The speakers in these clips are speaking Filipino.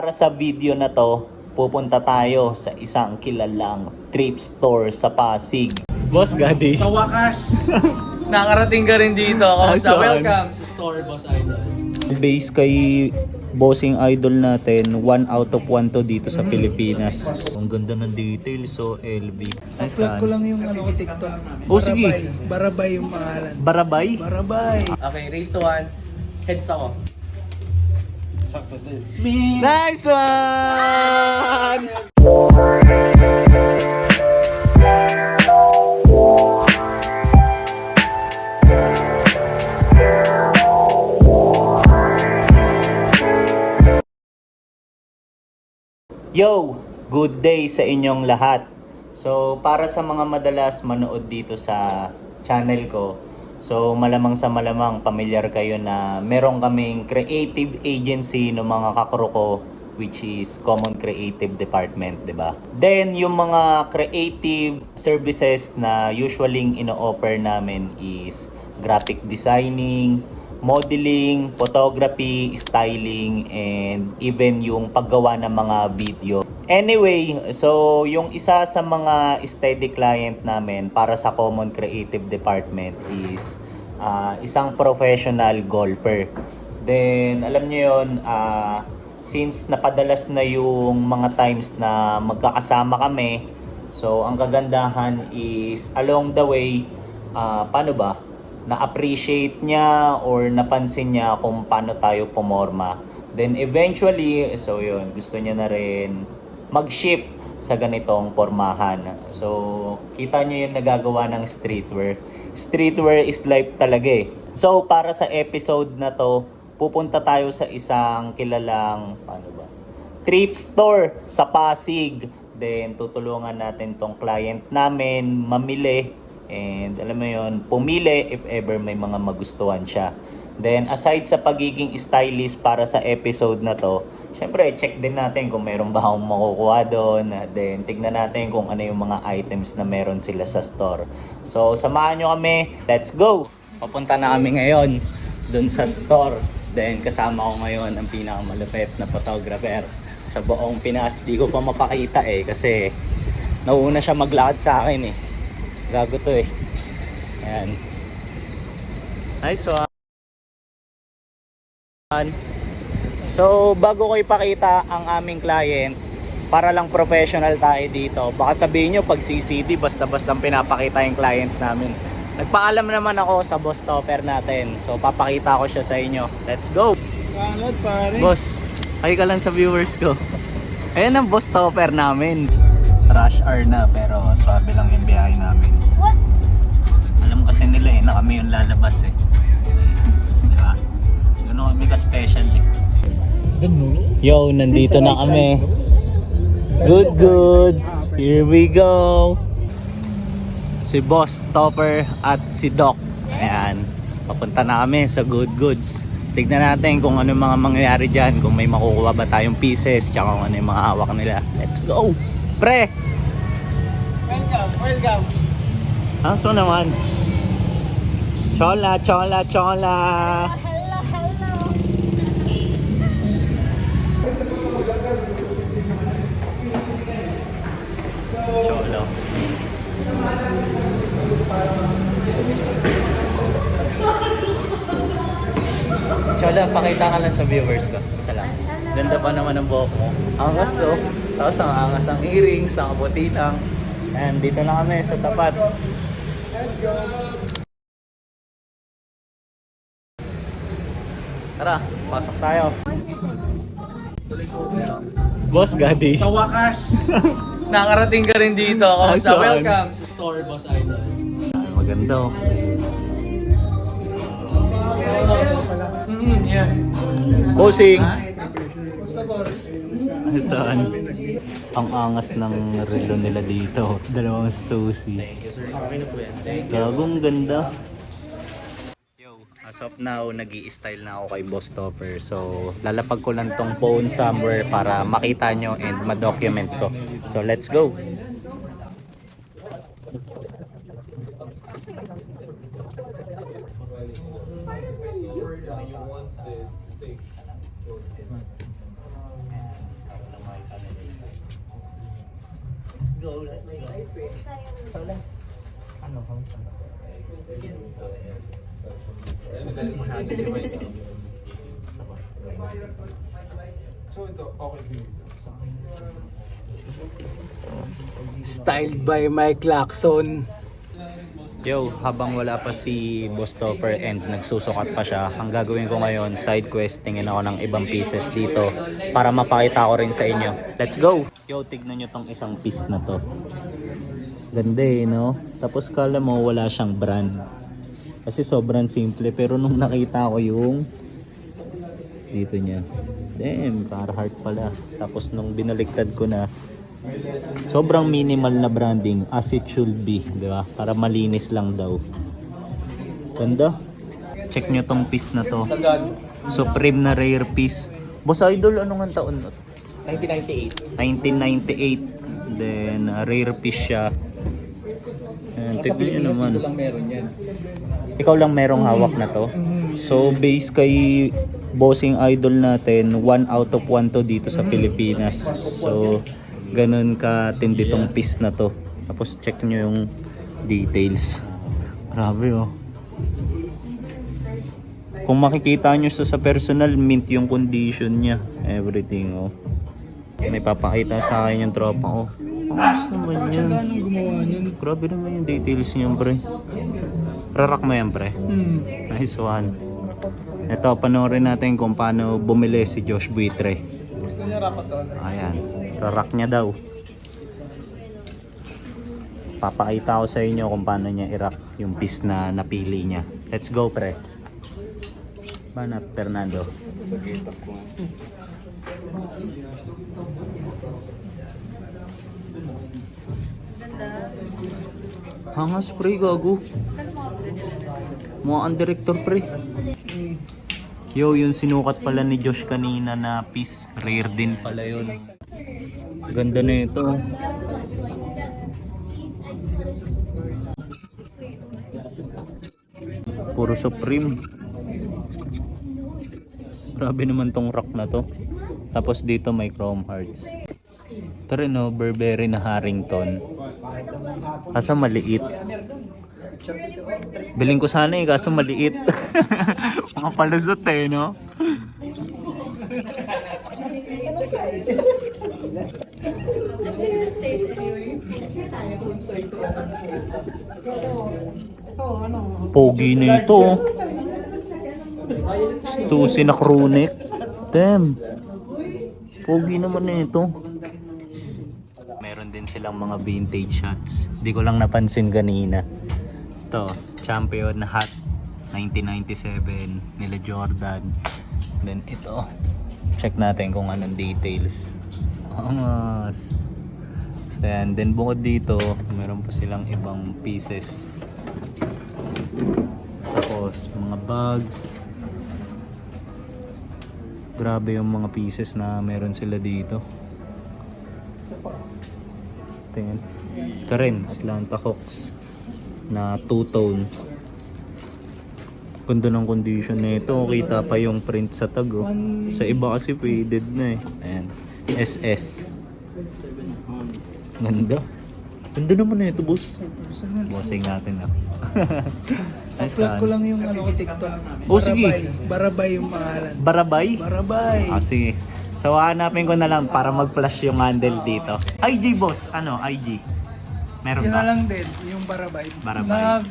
para sa video na to, pupunta tayo sa isang kilalang thrift store sa Pasig. Boss Gadi. Sa wakas, nakarating ka rin dito. Kamusta? Welcome sa store, Boss Idol. Base kay Bossing Idol natin, 1 out of 1 to dito sa Pilipinas. Ang ganda ng details, so LV. Upload ko lang yung ano ko TikTok. Oh, sige. Barabay yung pangalan. Barabay? Barabay. Okay, raise to 1. Heads ako. Nice one! Yo! Good day sa inyong lahat. So, para sa mga madalas manood dito sa channel ko, so malamang sa malamang pamilyar kayo na meron kaming creative agency ng mga kakro ko, which is Common Creative Department, 'di ba? Then yung mga creative services na usually ino-offer namin is graphic designing, modeling, photography, styling, and even yung paggawa ng mga video. Anyway, so yung isa sa mga steady client namin para sa Common Creative Department is isang professional golfer. Then, alam niyo yun, since napadalas na yung mga times na magkakasama kami, so ang kagandahan is along the way, paano ba? Na-appreciate niya or napansin niya kung paano tayo pumorma. Then eventually, so yun, gusto niya na rin mag-shift sa ganitong pormahan. So, kita niyo yung nagagawa ng streetwear. Streetwear is life talaga eh. So, para sa episode na to, pupunta tayo sa isang kilalang, paano ba? Thrift store sa Pasig. Then, tutulungan natin tong client namin mamili. And alam mo yun, pumili if ever may mga magustuhan siya. Then, aside sa pagiging stylist para sa episode na to, syempre, check din natin kung meron ba akong makukuha doon. Then, tignan natin kung ano yung mga items na meron sila sa store. So, samahan nyo kami. Let's go! Papunta na kami ngayon doon sa store. Then, kasama ko ngayon ang pinakamalupit na photographer sa buong Pinas. Di ko pa mapakita eh, kasi nauna siya maglakad sa akin eh. Gago to eh. Ayan. Nice one. So, bago ko ipakita ang aming client, para lang professional tayo dito. Baka sabihin nyo, pag CCD, basta-basta pinapakita yung clients namin. Nagpaalam naman ako sa boss topper natin. So, papakita ko siya sa inyo. Let's go! Kalad pare. Boss, ay ka lang sa viewers ko. Ayan ang boss topper namin. Rush hour na, pero swabe lang yung biyahe namin. What? Alam kasi nila eh, na kami yung lalabas eh. So, diba? Gano'n kami ka-special eh. Yo, nandito na kami. Good goods. Here we go. Si Boss Topper at si Doc. Ayan. Papunta na kami sa good goods. Tignan natin kung ano mga mangyayari dyan. Kung may makukuha ba tayong pieces. Tsaka kung ano yung mga hawak nila. Let's go. Pre! Welcome, welcome. Aso naman. Chola, chola, chola. Cholo. Chola, pakita ka lang sa viewers ko. Salamat. Ganda pa naman ang buhok mo. Angas oh. Tapos ang angas ang earrings, ang kaputi lang. And dito na kami sa tapat. Tara, pasok tayo. Boss Gadi. Sa wakas, nakarating ka rin dito. Kamusta? Nice one. Welcome sa store, Boss Idol. Maganda oh. Yeah. Bossing! Basta boss. Saan? Ang angas ng relo nila dito. Dalawang Stussy. Thank you, sir. Okay na po yan. Thank you. Gagong ganda. Yo, as of now, nag-i-style na ako kay Boss Topper. So, lalapag ko lang tong phone somewhere para makita nyo and ma-document ko. So, let's go! go, let's go. Wala. Ano, kamusta? Magaling mo natin si Mike. Styled by Mike Lacson. Yo, habang wala pa si Boss Topper and nagsusukat pa siya, ang gagawin ko ngayon, side questingin ako ng ibang pieces dito para mapakita ko rin sa inyo. Let's go! Yo, tignan nyo tong isang piece na to. Ganda eh, no? Tapos kala mo wala siyang brand. Kasi sobrang simple, pero nung nakita ko yung dito niya, damn, Carhartt pala. Tapos nung binaliktad ko na, sobrang minimal na branding as it should be, di ba? Para malinis lang daw. Ganda. Check nyo tong piece na to. Sagad. Supreme na rare piece. Boss Idol, anong ang taon? 1998. 1998. Then, rare piece siya. Ayan, Sa tignan nyo Pilipinas naman. dito lang meron yan. Ikaw lang merong hawak na to. So, base kay bossing idol natin, 1 out of 1 to dito sa Pilipinas. So, ganun ka tindi tong piece na to. Tapos check nyo yung details. Grabe oh. Kung makikita nyo sa personal, mint yung condition niya. Everything oh. May papakita sa akin yung tropa oh. Ayos naman yan. Anong gumawa niyan? Grabe naman yung details niya pre. Rarak mo yan pre. Nice one. Ito, panoorin natin kung paano bumili si Josh Buitre. Gusto niya rapat doon. Ayan, rarak niya daw. Papakita ko sa inyo kung paano niya irak yung piece na napili niya. Let's go pre. Banat Fernando. Sa gate ko. Hangas pre, gago. Mga ang director pre. Yo, yung sinukat pala ni Josh kanina na piece, rare din pala yun. Ganda na ito. Puro Supreme. Grabe naman tong rock na to. Tapos dito may chrome hearts. Ito rin oh, Burberry na Harrington. Kaso maliit. Biling ko sana eh, kaso maliit. Mga palusot eh, no? Pogi na ito. Stussy na crewneck. Damn. Pogi naman na ito. Meron din silang mga vintage shots. Di ko lang napansin kanina. Ito, champion na hat 1997 nila Jordan. Then ito, check natin kung anong details. Angas. Then bukod dito, meron pa silang ibang pieces. Tapos mga bags. Grabe yung mga pieces na meron sila dito. Tingnan. Ito rin, Atlanta Hawks na two-tone. Ganda ng condition na ito. Kita pa yung print sa tag oh. Sa iba kasi faded na eh. Ayan. SS. Ganda. Ganda naman na ito, boss. Bossing natin ah. Upload ko lang yung ano ko TikTok. Oh, sige. Barabay yung pangalan. Barabay? Barabay. Ah, sige. So, hanapin ko na lang para mag-flash yung handle dito. IG, boss. Ano, IG? Meron Yun na ba? lang din, yung Barabay. Barabay.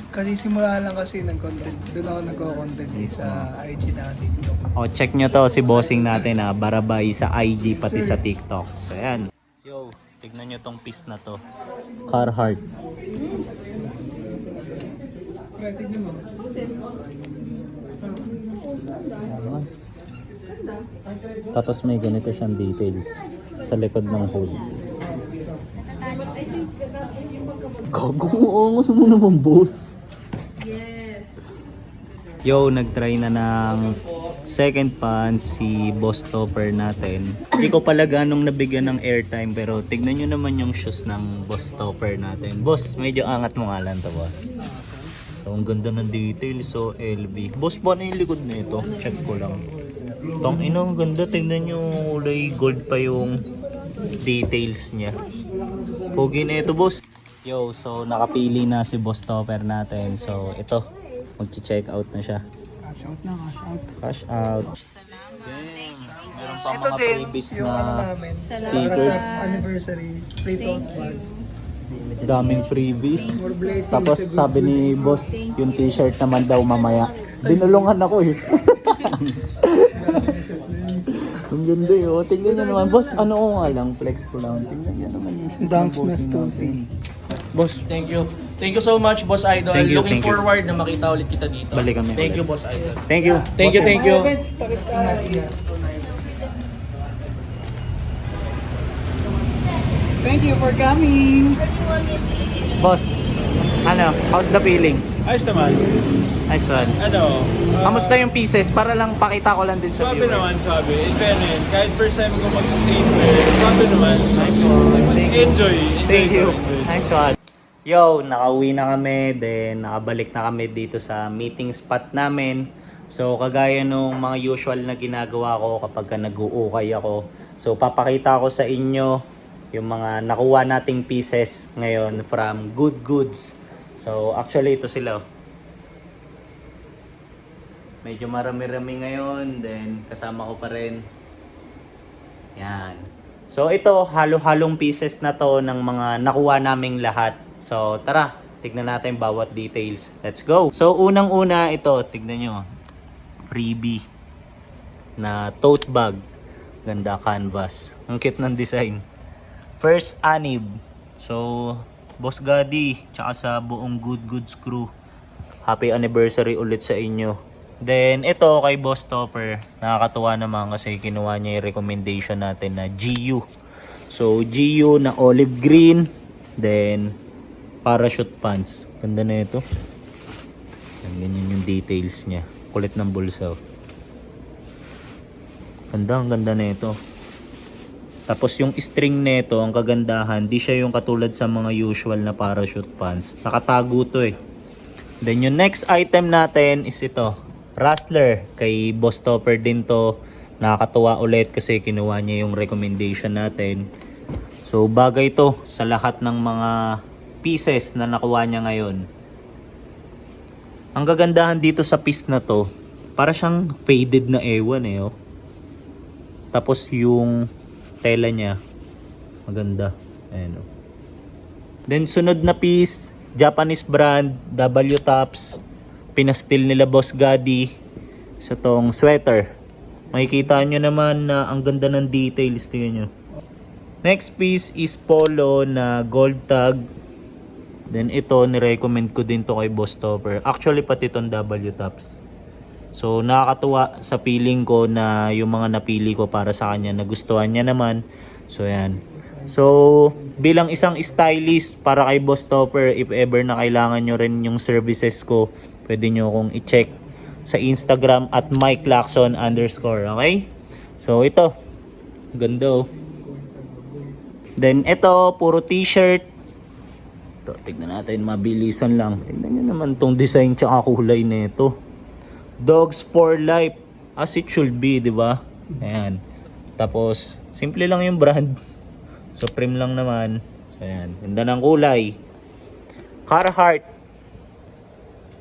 Kasi simula lang kasi ng content. Doon ako nagko-content sa IG na TikTok. O, check nyo to si bossing natin ha. Barabay sa IG pati sa TikTok. So, ayan. Yo, tignan nyo tong piece na to. Carhartt. Kaya tignan mo. Tapos may ganito siyang details sa likod ng hood. Gago mo, angas mo naman, boss. Yes. Yo, nagtry na ng second pan si Boss Topper natin. Hindi ko pala ganong nabigyan ng airtime pero tignan nyo naman yung shoes ng Boss Topper natin. Boss, medyo angat mo nga lang to, boss. So, ang ganda ng details. So, LV. Boss, paano yung likod na ito? Check ko lang. Tang ina, ang ganda. Tignan nyo, kulay gold pa yung details niya. Pogi na ito, boss. Yo, so nakapili na si Boss Topper natin. So ito, mag-check out na siya. Cash out na, cash out. Cash out. Meron pang Ito mga din, freebies yung ano na namin. Para stickers. sa anniversary, free tote bag. Daming freebies. More blessings. Tapos sa good sabi ni good. boss, yung t-shirt naman daw mamaya. Binulungan ako eh. Ang ganda eh. Oh. Tingnan nyo naman. Boss, ano ko nga lang, flex ko lang. Tingnan nyo naman yung shoot ng Dunks na bossing Stussy. natin. Boss, Thank you. Thank you so much, Boss Idol. Thank you, Looking thank you. forward na makita ulit kita dito. Balik kami Thank ulit. you, Boss Idol. thank you. Thank you, thank you. Thank you for coming! Boss, ano, how's the feeling? Ayos naman. Nice one. Ano? Kamusta yung pieces? Para lang pakita ko lang din sa Swabe viewer. naman, swabe. In fairness, kahit first time ko mag-streetwear, swabe naman. Nice one. Thank you. Enjoy. Thank you. Enjoy. Nice one. Yo, nakauwi na kami, then nakabalik na kami dito sa meeting spot namin. So, kagaya nung mga usual na ginagawa ko kapag ka nag-uukay ako. So, papakita ko sa inyo yung mga nakuha nating pieces ngayon from Good Goods. So, actually, ito sila. Medyo marami-rami ngayon, then kasama ko pa rin. Yan. So ito, halo-halong pieces na to ng mga nakuha naming lahat. So tara, tignan natin bawat details. Let's go! So unang-una ito, tignan nyo. Freebie na tote bag. Ganda canvas. Ang cute ng design. First anib. So, Boss Gadi, tsaka sa buong Good Goods crew. Happy anniversary ulit sa inyo. Then, ito kay Boss Topper. Nakakatuwa naman kasi kinuha niya yung recommendation natin na GU. So, GU na olive green. Then, parachute pants. Ganda na ito. Ganyan yung details niya. Kulit ng bulsa. Ganda, ang ganda na ito. Tapos yung string nito, ang kagandahan, di siya yung katulad sa mga usual na parachute pants. Nakatago to eh. Then yung next item natin is ito. Rustler, kay Boss Topper din to. Nakakatuwa ulit kasi kinuha niya yung recommendation natin. So bagay to sa lahat ng mga pieces na nakuha niya ngayon. Ang gagandahan dito sa piece na to, para siyang faded na ewan eh. Oh. Tapos yung tela niya, maganda. Ayan, oh. Then sunod na piece, Japanese brand, W Tops. Pinastil nila Boss Gadi sa tong sweater. Makikita nyo naman na ang ganda ng details. Tingnan nyo. Next piece is polo na gold tag. Then ito, nirecommend ko din to kay Boss Topper. Actually, pati itong W Tops. So, nakakatuwa sa feeling ko na yung mga napili ko para sa kanya, nagustuhan niya naman. So, yan. So, bilang isang stylist para kay Boss Topper, if ever na kailangan nyo rin yung services ko, pwede nyo akong i-check sa Instagram at @MikeLacson_. Okay? So, ito. Ganda oh. Then, ito, puro t-shirt. Ito, tignan natin. Mabilisan lang. Tignan nyo naman tong design tsaka kulay na ito. Dogs for life. As it should be, di ba? Ayan. Tapos, simple lang yung brand. Supreme lang naman. So, ayan. Ganda ng kulay. Carhartt.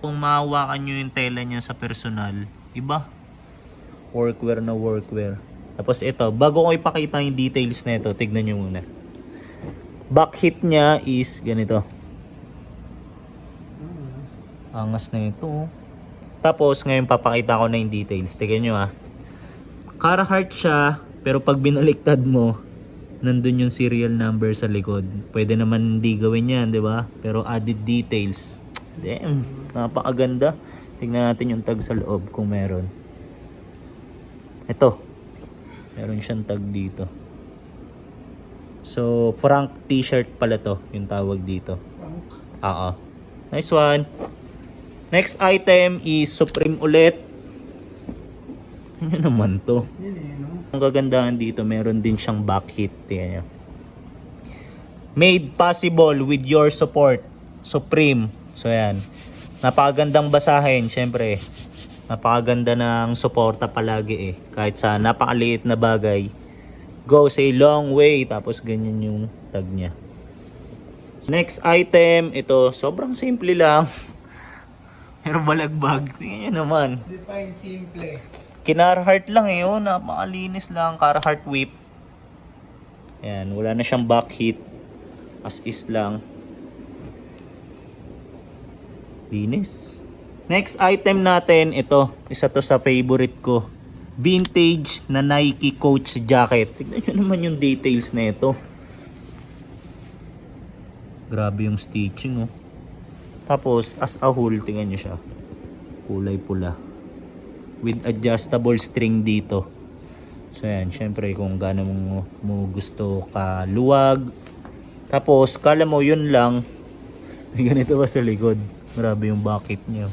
Kung mahawakan nyo yung tela niya sa personal, iba. Workwear na workwear. Tapos ito, bago ko ipakita yung details na ito, tignan nyo muna. Back hit niya is ganito. Angas na ito. Tapos ngayon papakita ko na yung details. Tignan nyo ah. Carhartt siya, pero pag binaliktad mo, nandun yung serial number sa likod. Pwede naman hindi gawin yan, di ba? Pero added details. Damn, napakaganda. Tingnan natin yung tag sa loob kung meron. Ito. Meron siyang tag dito. So, Frank t-shirt pala to, yung tawag dito. Oo. Nice one. Next item is Supreme ulit. Ano naman to? Ang kagandahan dito, meron din siyang back hit. Tingnan nyo. Made possible with your support. Supreme. So yan. Napakagandang basahin, syempre. Napakaganda ng suporta palagi eh. Kahit sa napakaliit na bagay, goes a long way. Tapos ganyan yung tag niya. Next item, ito sobrang simple lang. Pero balagbag. Tingnan nyo naman. Define simple. Kinarheart lang eh. Oh, napakalinis lang. Carhartt whip. Ayan, wala na siyang back hit. As is lang. Linis. Next item natin, ito. Isa to sa favorite ko. Vintage na Nike Coach jacket. Tignan nyo naman yung details na ito. Grabe yung stitching oh. Tapos as a whole, tingnan nyo siya. Kulay pula. With adjustable string dito. So yan, syempre kung gaano mo gusto ka luwag. Tapos kala mo yun lang. May ganito ba sa likod? Grabe yung bucket niya.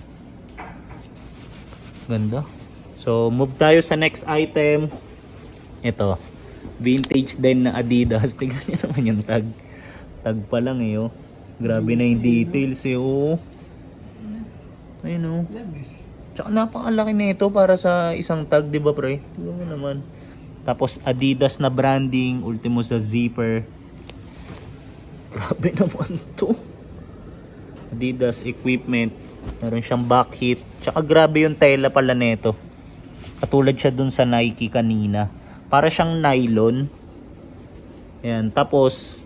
Ganda. So move tayo sa next item. Ito. Vintage din na Adidas. Tingnan nyo naman yung tag. Tag pa lang eh oh. Grabe na yung details eh oh. Ayun oh. Tsaka napakalaki na ito para sa isang tag, di ba pre? Tingnan mo naman. Tapos Adidas na branding, ultimo sa zipper. Grabe naman to. Adidas equipment. Meron siyang back hit. Tsaka grabe yung tela pala nito. Katulad siya dun sa Nike kanina. Para siyang nylon. Ayan. Tapos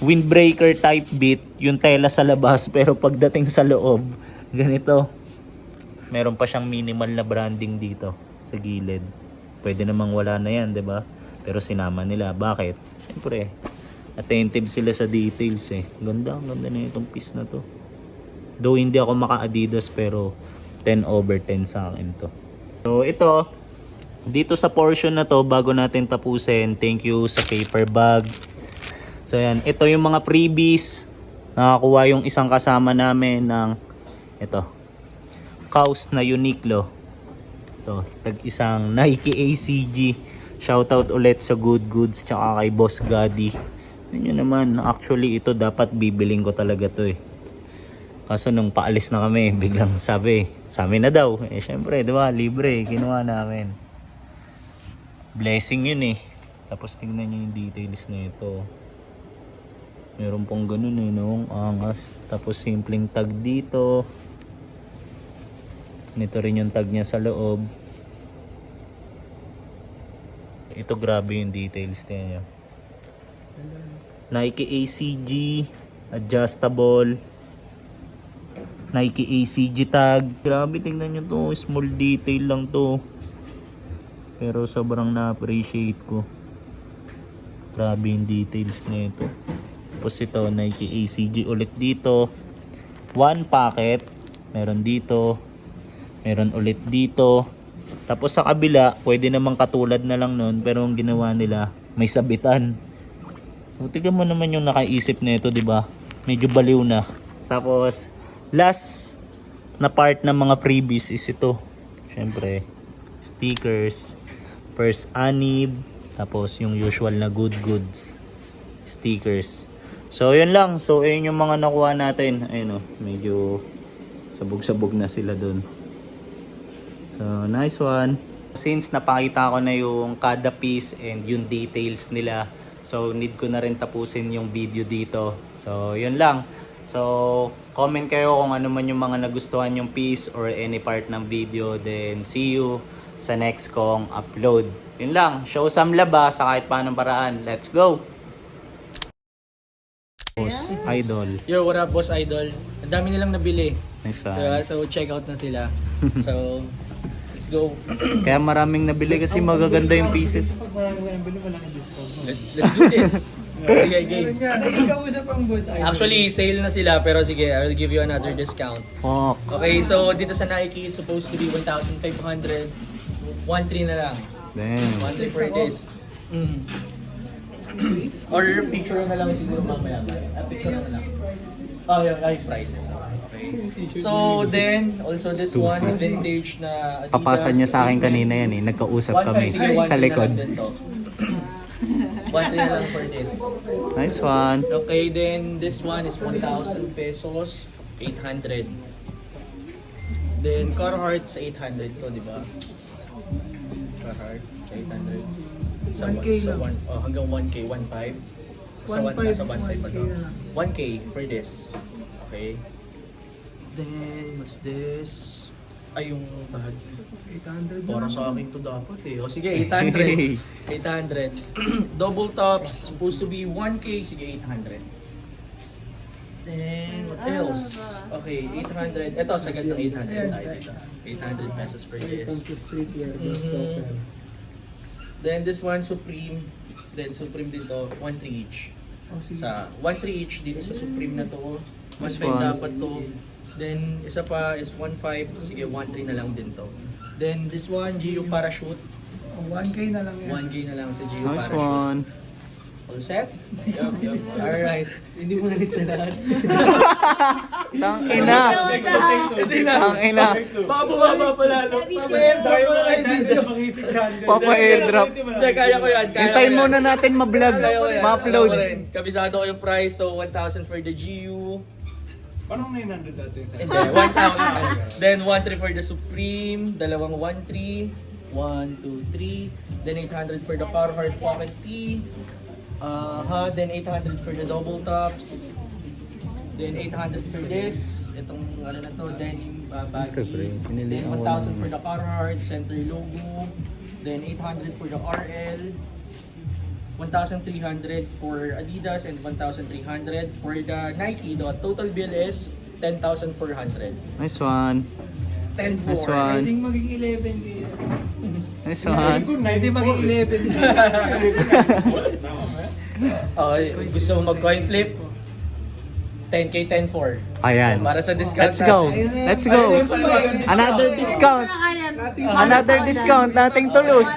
windbreaker type bit. Yung tela sa labas. Pero pagdating sa loob, ganito. Meron pa siyang minimal na branding dito sa gilid. Pwede namang wala na yan, 'di ba? Pero sinama nila. Bakit? Siyempre, attentive sila sa details eh. Ganda, ganda na itong piece na to. Though hindi ako maka-Adidas pero 10/10 sa akin to. So ito, dito sa portion na to, bago natin tapusin, thank you sa paper bag. So yan, ito yung mga freebies. Nakakuha yung isang kasama namin ng ito. Kaus na Uniqlo. Ito, tag-isang Nike ACG. Shoutout ulit sa Good Goods tsaka kay Boss Gaddy. Yun naman, actually ito dapat bibiling ko talaga to eh. Kaso nung paalis na kami, biglang sabi, sa amin na daw. Eh syempre, di ba, libre, kinuha namin. Blessing yun eh. Tapos tingnan nyo yung details na ito. Meron pong ganun eh, no? Angas. Tapos simpleng tag dito. Nito rin yung tag niya sa loob. Ito grabe yung details niya. Nike ACG, adjustable. Nike ACG tag. Grabe, tingnan nyo to. Small detail lang to. Pero sobrang na-appreciate ko. Grabe yung details nito. Tapos ito, Nike ACG ulit dito. One packet. Meron dito. Meron ulit dito. Tapos sa kabila, pwede namang katulad na lang nun. Pero ang ginawa nila, may sabitan. So, tignan mo naman yung nakaisip na ito, diba? Medyo baliw na. Tapos, last na part ng mga freebies is ito. Siyempre, stickers. First anib. Tapos yung usual na Good Goods stickers. So, yun lang. So, ayun yung mga nakuha natin. Ayun o, medyo sabog-sabog na sila dun. So, nice one. Since napakita ko na yung kada piece and yung details nila, so need ko na rin tapusin yung video dito. So, yun lang. So, comment kayo kung ano man yung mga nagustuhan yung piece or any part ng video. Then, see you sa next kong upload. Yun lang. Show some love sa kahit paanong paraan. Let's go! Boss Idol. Yo, what up, Boss Idol? Ang dami nilang nabili. Nice one. So, check out na sila. So, let's go. Kaya maraming nabili kasi magaganda yung pieces. Let's do this. Sige, game. Nagkakausap ang boss. Actually, sale na sila pero sige, I will give you another discount. Oh, Okay, so dito sa Nike, it's supposed to be 1,500. 1,300 na lang. damn. 1,300 for this. Or picture na lang siguro mamaya. Picture na lang. Oh, yung prices. Okay. So then, also this one, vintage na Adidas. Papasa niya sa akin kanina yan eh. Nagkausap kami 1,500, sige, 1,300 sa likod. na lang din to. 1,300 na lang for this. Nice one. Okay, then this one is 1,000 pesos, 800. Then Carhartt sa 800 to, di ba? Carhartt, 800. Sa 1K sa lang. hanggang 1K, 1.5. Sa 1.5, 1 nasa 1.5 pa 1K to. na lang. 1K for this. Okay. Then, what's this? Ay, yung bahagi. 800 na Para lang. sa akin to dapat eh. O sige, 800. 800. Double tops, supposed to be 1K. Sige, 800. Then, what else? Okay, 800. Ito, sagad ng 800 Ayan, tayo sa dito. 800 pesos for this. streetwear. Mhm. Then this one, Supreme. Then Supreme din to, 1.3 each. Oh, sige. Sa 1.3 each dito sa Supreme na to. 1.5 one. dapat to. Then isa pa is 1.5. Sige, 1.3 na lang din to. Then this one, GU Parachute. Oh, 1K na lang yan. 1K na lang sa GU Nice Parachute. one. All set? Alright. Hindi mo na lista lahat. Tang ina. Tang ina. Baka bumaba pa lalo. Tayo mo kayo dito, mga 600. Papa airdrop. Hindi, kaya ko yan. Kaya Hintayin ko yan. muna natin ma-vlog, Kaya ko yan. ma-upload. Kaya ko rin. Kabisado ko yung price, so 1,000 for the GU. Parang 900 natin sa And then 1,000. Then 1,300 for the Supreme. Dalawang 1,300. 1, 2, 3. Then 800 for the Carhartt Pocket Tee. Then 800 for the double tops. Then 800 for this. Itong ano na to, denim baggy. Then 1,000 for the Carhartt center logo. Then 800 for the RL. 1,300 for Adidas and 1,300 for the Nike. The total bill is 10,400. Nice one. 10,400. Nice one. Pwedeng maging 11K. Nice one. Pwede maging 11K. Okay, gusto mo mag-coin flip? 10K, 10,400. Ayan. Para sa discount Let's go. natin. Let's go. Another discount. Another discount. Nothing to lose.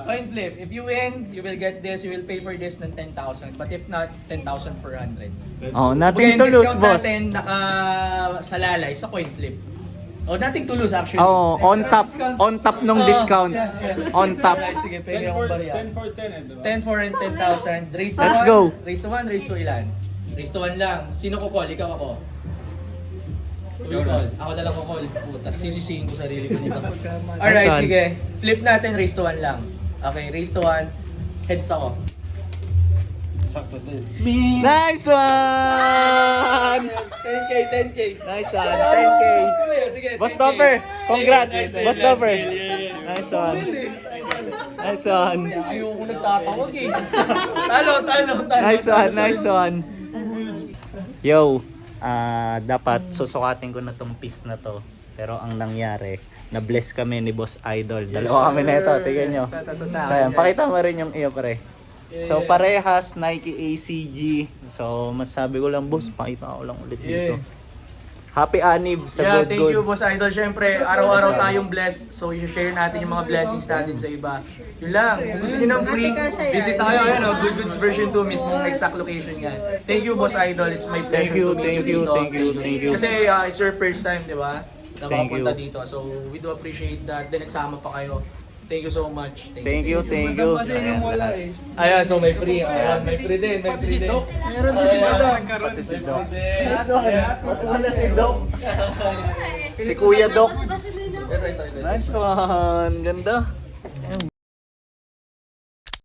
Coin flip. If you win, you will get this. You will pay for this ng 10,000. But if not, 10,400. Oh, nothing to lose, boss. Natin sa lalay sa coin flip. Oh, nothing to lose actually. Oh, on top nung discount. On top. Alright, sige, pwede 10 akong for bariya. 10 for 10 eh, diba? 10 for and 10,000. Raise to Let's 1. go. Raise to 1, raise to ilan? Raise to 1 lang. Sino ko call? Ikaw ako. Ikaw call. Ako na lang ko call. Puta, sisisihin ko sarili ko nito. Alright, Nice one. sige. Flip natin, raise to 1 lang. Okay, raise to 1. Heads ako. Sakto din. Nice one! Yes, 10K, 10K. Nice one. 10K. Sige, 10K. Boss Topper, congrats. Nice, Boss nice, Topper. nice. Nice one. Nice one. Ayoko nagtatawag eh. Talo. Nice one, nice one. Yo, dapat susukatin ko na tong piece na to. Pero ang nangyari, na-bless kami ni Boss Idol. Dalawa kami na ito, tignan nyo. So, ayan, pakita mo rin yung iyo pare. So, parehas Nike ACG. So, masabi ko lang, boss, pakita ko lang ulit dito. Happy Anib sa Yeah, Good thank you Goods. Boss Idol. Siyempre, araw-araw tayong blessed. So, i-share natin yung mga blessings natin sa iba. Yun lang. Kung gusto niyo ng free, visit tayo. Ayan, Good Goods version 2, mismong exact location yan. Thank you Boss Idol. It's my pleasure to meet you dito. Kasi it's your first time, di ba? Na Thank makapunta you. dito. So, we do appreciate that. Then, nagsama pa kayo. Thank you so much. Thank you. Kasi yung wala eh. Ayan, so may free. Ayan, may free din. May free din. Meron din si Madam. Pati si Doc. Wala si Doc. Si Kuya Doc. Ito. Nice one. Ganda.